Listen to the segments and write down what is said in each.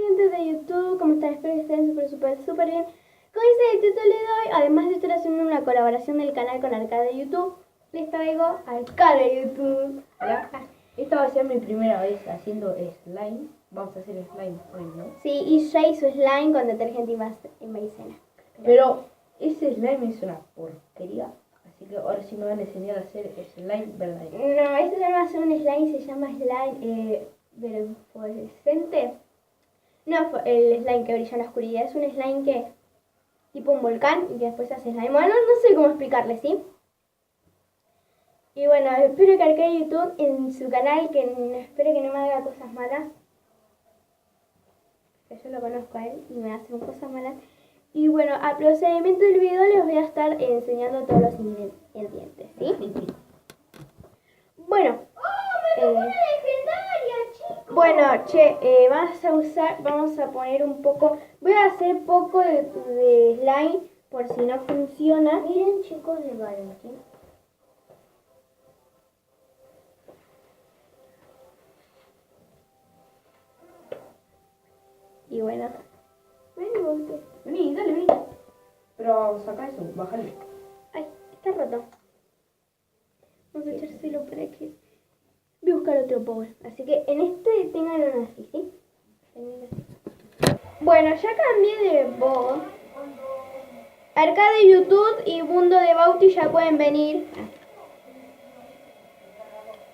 Gente de YouTube, ¿cómo están? Espero que estén súper bien. Como dice el título de hoy, además de estar haciendo una colaboración del canal con Arcade de YouTube, les traigo Arcade de YouTube. Hola. Esta va a ser mi primera vez haciendo slime. Vamos a hacer slime hoy, ¿no? Sí, y ya hizo slime con detergente y maicena. Pero ese slime es una porquería. Así que ahora sí me van a enseñar a hacer slime verdadero. No, este no va a ser un slime, se llama slime fluorescente. No, el slime que brilla en la oscuridad, es un slime que tipo un volcán y que después hace slime. Bueno, no sé cómo explicarle, ¿sí? Y bueno, espero que Arcade YouTube en su canal, espero que no me haga cosas malas. Que yo lo conozco a él y me hacen cosas malas. Y bueno, al procedimiento del video les voy a estar enseñando todos los ingredientes, ¿sí? Bueno. Vamos a poner un poco, voy a hacer poco de slime por si no funciona. Miren, chicos, de Valentín. Y bueno, Vení, dale, vení. Pero saca eso, bájale. ay, está roto. Vamos a echárselo para que voy a buscar otro bowl. Así que en este tengan uno así, ¿sí? Bueno, ya cambié de bowl. Arcade YouTube y Mundo de Bauti ya pueden venir.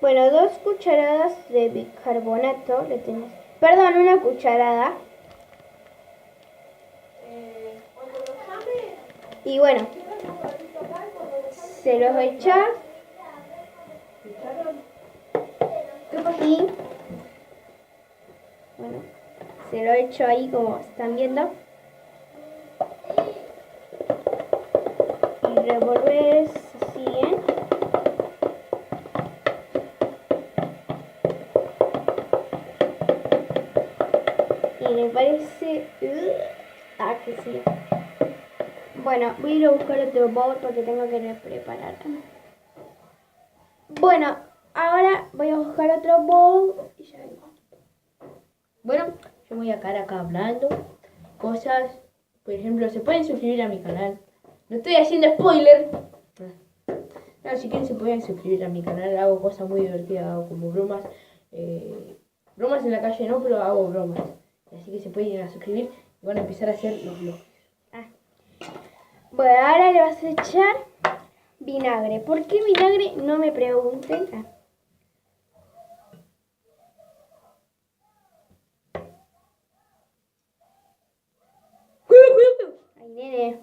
Bueno, 2 cucharadas de bicarbonato le tenemos. Perdón, 1 cucharada. Y bueno, se los voy a echar. Y bueno, se lo he hecho ahí como están viendo. Y revolver así bien. Y me parece... que sí. Bueno, voy a ir a buscar otro bowl porque tengo que preparar. Bueno, ahora voy a buscar otro bowl y ya vengo. Bueno, yo voy a estar acá hablando cosas. Por ejemplo, se pueden suscribir a mi canal. No estoy haciendo spoiler. No, si quieren se pueden suscribir a mi canal. Hago cosas muy divertidas, hago como bromas. Bromas en la calle no, pero hago bromas. Así que se pueden ir a suscribir y van a empezar a hacer los vlogs. Bueno, ahora le vas a echar vinagre. ¿Por qué vinagre? No me pregunten. Ay, nene.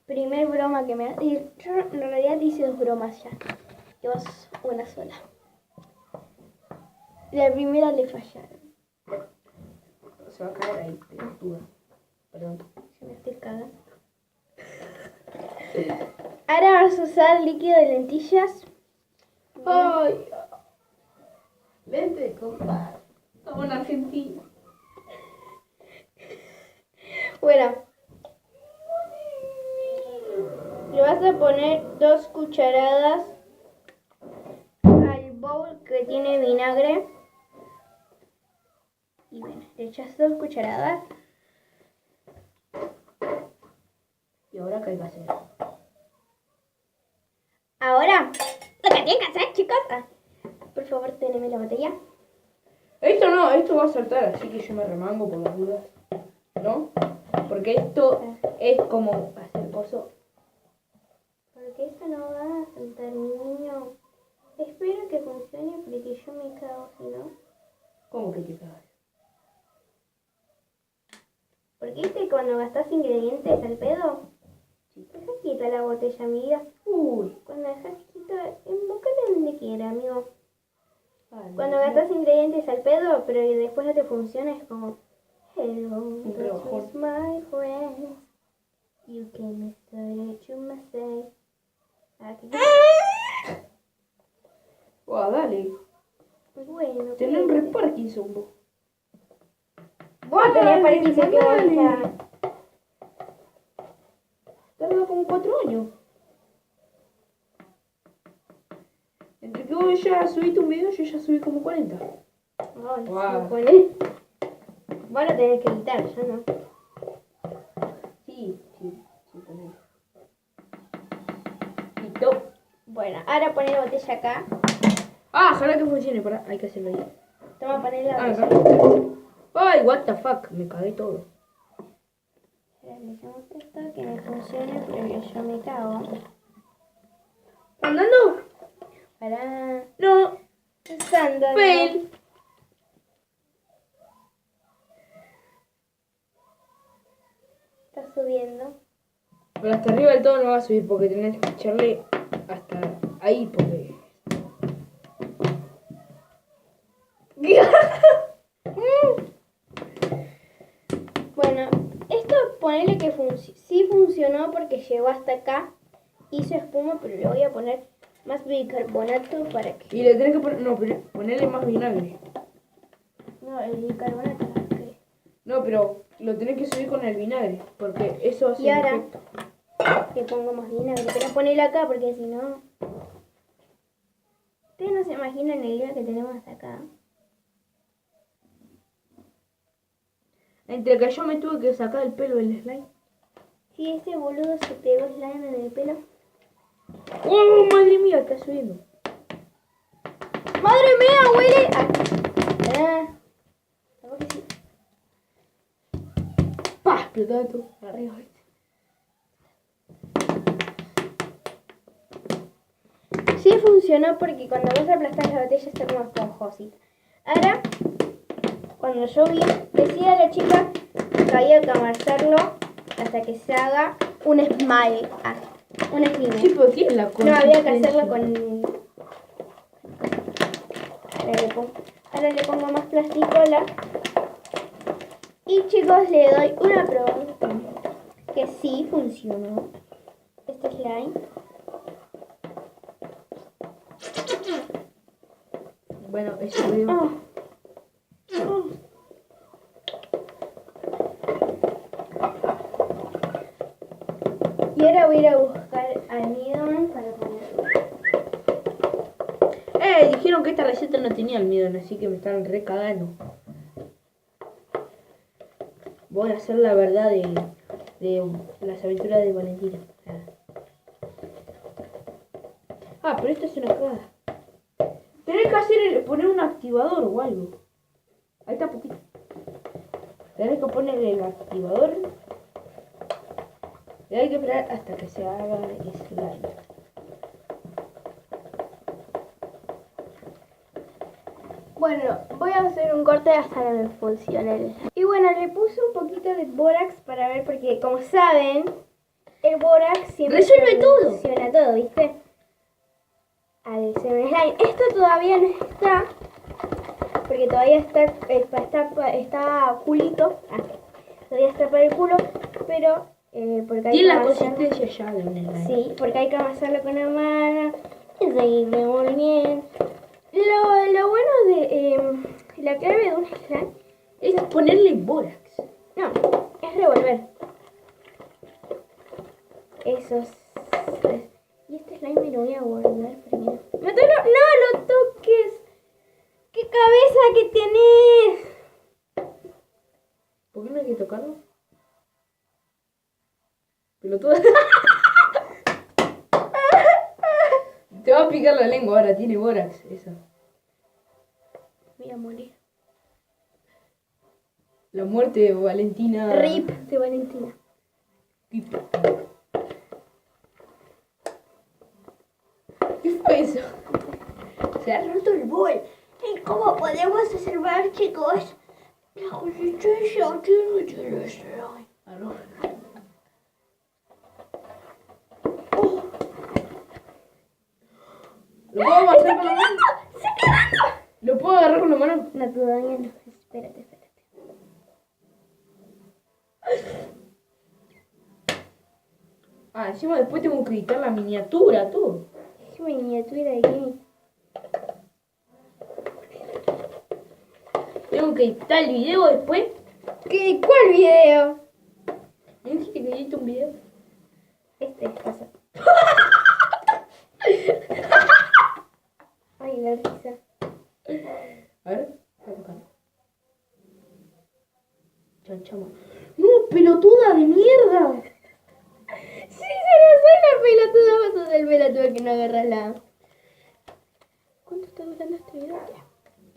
Primer broma que me hace. Yo en realidad hice 2 bromas ya. Y vos una sola. La primera le fallaron. Se va a caer ahí, pelotuda. Perdón. Ya me estoy cagando. Ahora vamos a usar líquido de lentillas. Ay. Vente, compa. Estamos en Argentina. Bueno. Le vas a poner 2 cucharadas al bowl que tiene vinagre. Y bueno, le echas 2 cucharadas. ¿Y ahora qué hay que hacer? Ahora, lo que tienen que hacer, chicos. Por favor, teneme la botella. Esto no, esto va a saltar, así que yo me remango por las dudas. ¿No? Porque esto es como hacer pozo. Porque esto no va a saltar, mi niño. Espero que funcione porque yo me cago, si no. ¿Cómo que te cagas? Porque viste cuando gastas ingredientes al pedo, deja quieta la botella, amiga. Uy. Cuando dejas quieta, embócala donde quiera, amigo. Ay, Cuando no. gastas ingredientes al pedo, pero después no te funciona, es como hello, Un this rebajón. is my friend. You came started to my say. Dale. Bueno, Tenés un re Parkinson vos. vos tenés Parkinson que dale. vos Tarda como 4 años. Entre que vos ya subiste un video, yo ya subí como 40. Ay, Wow. se pone. Van a tener que editar, yo no. Sí, ponele. Listo. Bueno, ahora poner la botella acá. Ah, ojalá que funcione. Pará, hay que hacerlo ahí. Toma, poner la Ah, botella. acá. Ay, what the fuck. Me cagué todo. Ahora le dejamos esto, que me funcione, pero que yo me cago. ¿Andando? Para... No. Usando. Fail. Está subiendo. Pero hasta arriba del todo no va a subir porque tenés que echarle hasta ahí porque... Bueno, esto ponele que sí funcionó porque llegó hasta acá. Hizo espuma, pero le voy a poner más bicarbonato para que... Y le tenés que poner... No, pero ponerle más vinagre. No, el bicarbonato. Ok. No, pero lo tenés que subir con el vinagre porque eso hace Y el ahora efecto. le pongo más vinagre. Pero ponelo acá porque si no... Ustedes no se imaginan el lío que tenemos hasta acá. Entre que yo me tuve que sacar el pelo del slime. Si ese boludo se pegó slime en el pelo. ¡Oh, madre mía! Está subiendo. ¡Madre mía, huele! Capaz que sí. ¡Pah! Explotaba todo. Arriba, ¿viste? Sí funcionó porque cuando vos aplastás la botella está como esponjosita. Ahora, cuando yo vi, decía a la chica que había que amasarlo hasta que se haga un esmalte. Un slime. Sí, pero ¿qué es la No, había que consistencia? hacerlo con... Ahora le pongo más plasticola. Y chicos, le doy una prueba que sí funcionó. Este slime. Bueno, eso veo. Oh. Oh. Y ahora voy a ir a buscar almidón para ponerlo. Dijeron que esta receta no tenía almidón, así que me están recagando. Voy a hacer la verdad de las aventuras de Valentina. Ah, pero esto es una cagada. Tenés que poner un activador o algo. Ahí está poquito. Tenés que poner el activador. Y hay que esperar hasta que se haga el slime. Bueno, voy a hacer un corte hasta que me funcione. Y bueno, le puse un poquito de bórax para ver, porque como saben, el bórax siempre ¡Resuelve todo! funciona todo, ¿viste? Al hacer slime. Esto todavía no está, porque todavía está culito. Todavía está para el culo, pero porque hay Tiene que la amasarlo. consistencia ya de un slime. Sí, porque hay que amasarlo con la mano y seguir revolviendo. Lo bueno de la clave de un slime Es ponerle bórax. no, es revolver. Eso es. Y este slime me lo voy a guardar primero. ¡No lo toques! ¡Qué cabeza que tenés! ¿Por qué no hay que tocarlo? Pelotuda. Te va a picar la lengua ahora, tiene bórax, eso. Voy a morir. La muerte de Valentina. RIP de Valentina. Rip. ¿Qué fue eso? Se ha roto el bol. ¿Y cómo podemos observar, chicos? La consistencia tiene el slime. Arroz. ¿Lo puedo agarrar con la mano? ¡Está quedando! ¿Lo puedo agarrar con la mano? No, todavía no. Espérate. Ah, encima después tengo que editar la miniatura, todo. ¿Qué miniatura aquí? Tengo que editar el video después. ¿Cuál video? ¿Me dijiste que edite un video? Pasa. Ay, la risa. A ver, voy a tocar. Chanchama. ¡No, pelotuda de mierda! Sí, soy la pelotuda, vos sos el pelotudo que no agarras la... ¿Cuánto está durando este video?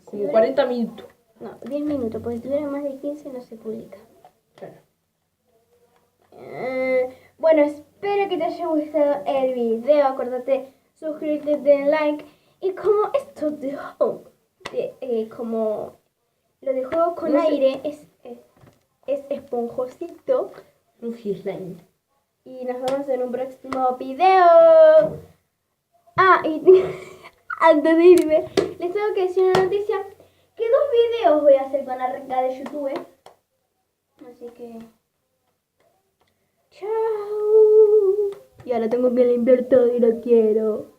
Como 40 minutos. No, 10 minutos, porque si dura más de 15 no se publica. Claro. Bueno, espero que te haya gustado el video. Acuérdate, suscríbete, den like. Y como esto de juego, como lo de juego con No sé. aire es esponjosito. Un slime. Y nos vemos en un próximo video. Ah, y antes de irme, les tengo que decir una noticia. Que 2 videos voy a hacer con la renga de YouTube. Así que... Chao. Y ahora tengo que limpiar todo y lo quiero.